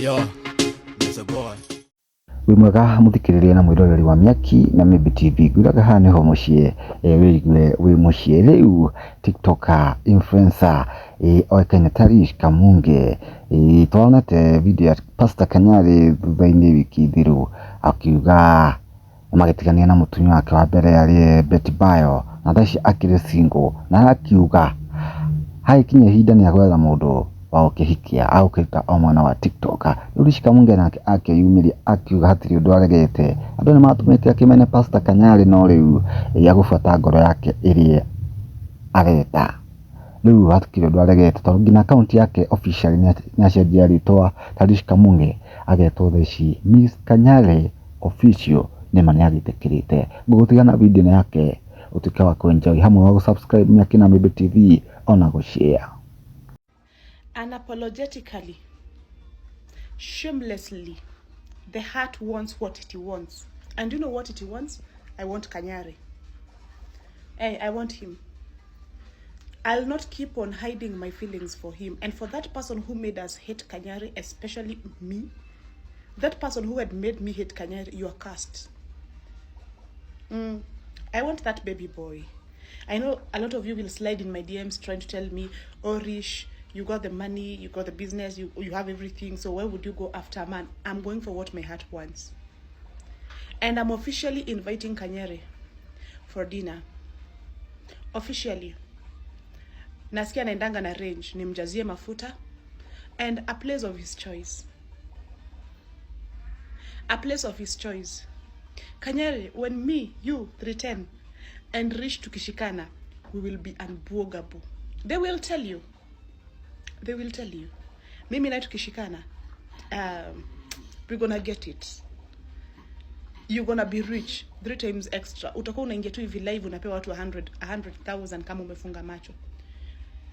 Yo, there's a boy. Wimwega muthikiriria na mwiroreri wa Miaki na Mibi TV gwiraga haha niho mucie wigue wi mucie riu tiktoker influencer oikaine Tarish Kamunge tuonete video ya Pastor Kanyari thutha-ini wiki thiru akiuga magitigania na mutumia wake wa mbere ari Betty Bayo na thaci akiri single na akiuga hai kinye ihinda ni agwetha mundu wa ukihikia au ukita omwana wa tiktoker Tarish Kamunge nake akiyumiria akiuga hatiri undu aregete andu ni matumite akimene Pastor Kanyari no riu agufata ngoro yake iri areta riu hatikire undu aregete tondu ngina account yake officially nyacenjia ritwa Tarish Kamunge agetwo theci Miss Kanyari official ni mani agitikirite ngugutigana video yake utuke wa kuenjoy hamwe wa subscribe Miaki na Mibi TV ona go share unapologetically, shamelessly. The heart wants what it wants. And you know what it wants? I want Kanyari. Hey, I want him. I'll not keep on hiding my feelings for him. And for that person who made us hate Kanyari, especially me, that person who had made me hate Kanyari, you are cursed. I want that baby boy. I know a lot of you will slide in my DMs trying to tell me, oh Rish, you got the money, you got the business, you have everything, so why would you go after a man? I'm going for what my heart wants. And I'm officially inviting Kanyari for dinner. Officially. Nasikia naendanga na range, nimjazie mafuta and a place of his choice. A place of his choice. Kanyari, when me, you, 310 and Rish tukishikana, we will be unbogable. They will tell you. They will tell you. Mimi na tukishikana, we're gonna get it. You're gonna be rich 3 times extra. Utakuwa unaingia tu hivi live unapewa watu 100,000 kama umefunga macho.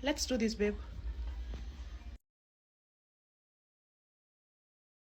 Let's do this, babe.